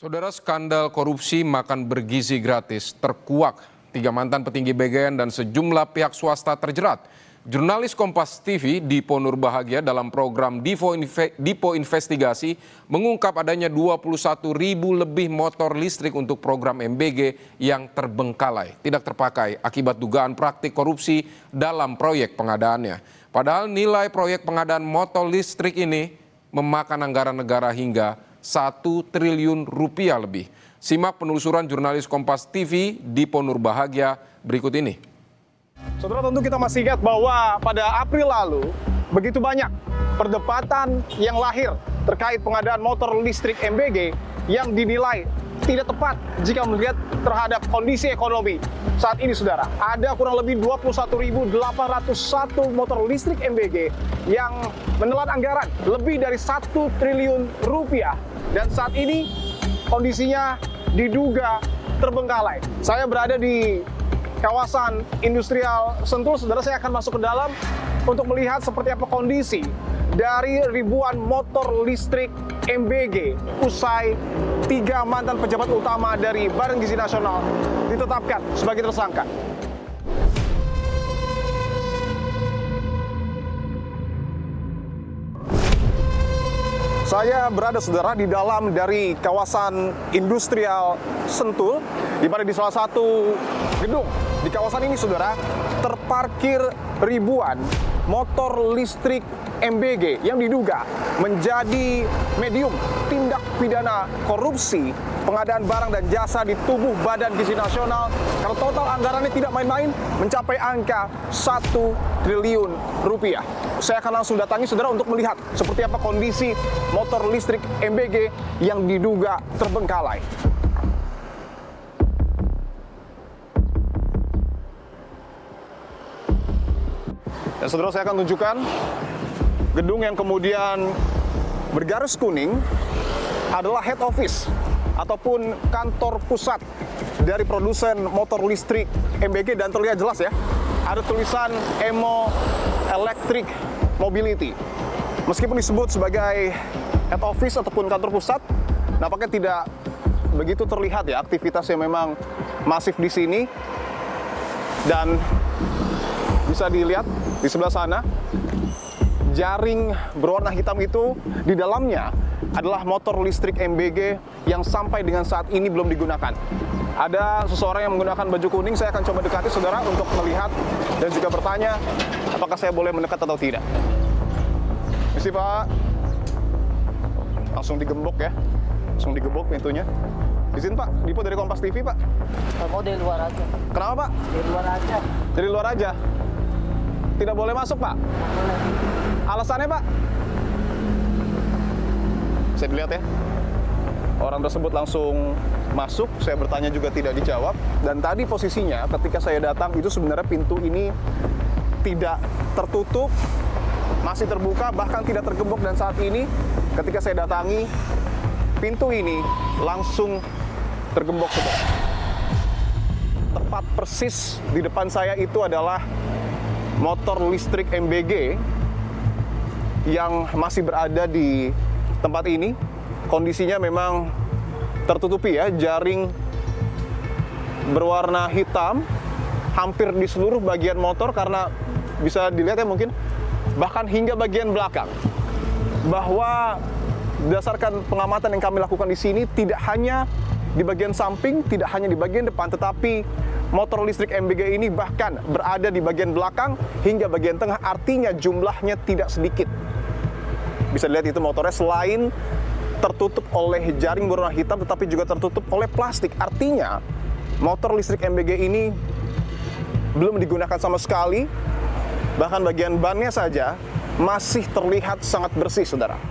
Saudara, skandal korupsi makan bergizi gratis terkuak. 3 mantan petinggi BGN dan sejumlah pihak swasta terjerat. Jurnalis Kompas TV Dipo Nurbahagia dalam program Dipo Investigasi mengungkap adanya 21.000 lebih motor listrik untuk program MBG yang terbengkalai, tidak terpakai akibat dugaan praktik korupsi dalam proyek pengadaannya. Padahal nilai proyek pengadaan motor listrik ini memakan anggaran negara hingga 1 triliun rupiah lebih. Simak penelusuran jurnalis Kompas TV Dipo Nurbahagia berikut ini. Saudara, tentu kita masih ingat bahwa pada April lalu begitu banyak perdebatan yang lahir terkait pengadaan motor listrik MBG yang dinilai tidak tepat jika melihat terhadap kondisi ekonomi saat ini, saudara. Ada kurang lebih 21.801 motor listrik MBG yang menelan anggaran lebih dari 1 triliun rupiah. Dan saat ini kondisinya diduga terbengkalai. Saya berada di kawasan industrial Sentul, saudara. Saya akan masuk ke dalam untuk melihat seperti apa kondisi dari ribuan motor listrik MBG usai 3 mantan pejabat utama dari Badan Gizi Nasional ditetapkan sebagai tersangka. Saya berada, saudara, di dalam dari kawasan industrial Sentul, di mana di salah satu gedung di kawasan ini, saudara, terparkir ribuan motor listrik MBG yang diduga menjadi medium tindak pidana korupsi pengadaan barang dan jasa di tubuh Badan Gizi Nasional. Kalau total anggarannya tidak main-main, mencapai angka 1 triliun rupiah. Saya akan langsung datangi, saudara, untuk melihat seperti apa kondisi motor listrik MBG yang diduga terbengkalai. Dan saudara, saya akan tunjukkan gedung yang kemudian bergaris kuning adalah head office ataupun kantor pusat dari produsen motor listrik MBG, dan terlihat jelas ya, ada tulisan Emo Electric Mobility. Meskipun disebut sebagai head office ataupun kantor pusat, nampaknya tidak begitu terlihat ya aktivitas yang memang masif di sini. Dan bisa dilihat di sebelah sana, jaring berwarna hitam itu di dalamnya adalah motor listrik MBG yang sampai dengan saat ini belum digunakan. Ada seseorang yang menggunakan baju kuning. Saya akan coba dekati, saudara, untuk melihat dan juga bertanya apakah saya boleh mendekat atau tidak. Misi, Pak. Langsung digembok ya. Langsung digembok pintunya. Izin, Pak. Dipo dari Kompas TV, Pak. Mau dari luar aja. Kenapa, Pak? Dari luar aja. Dari luar aja. Tidak boleh masuk, Pak. Boleh. Alasannya, Pak? Bisa dilihat ya. Orang tersebut langsung masuk, saya bertanya juga tidak dijawab. Dan tadi posisinya ketika saya datang itu sebenarnya pintu ini tidak tertutup, masih terbuka, bahkan tidak tergembok. Dan saat ini ketika saya datangi, pintu ini langsung tergembok, saudara. Tepat persis di depan saya itu adalah motor listrik MBG yang masih berada di tempat ini. Kondisinya memang tertutupi ya, jaring berwarna hitam hampir di seluruh bagian motor, karena bisa dilihat ya mungkin bahkan hingga bagian belakang. Bahwa berdasarkan pengamatan yang kami lakukan di sini, tidak hanya di bagian samping, tidak hanya di bagian depan, tetapi motor listrik MBG ini bahkan berada di bagian belakang hingga bagian tengah, artinya jumlahnya tidak sedikit. Bisa dilihat itu motornya selain tertutup oleh jaring berwarna hitam, tetapi juga tertutup oleh plastik. Artinya motor listrik MBG ini belum digunakan sama sekali, bahkan bagian bannya saja masih terlihat sangat bersih, saudara.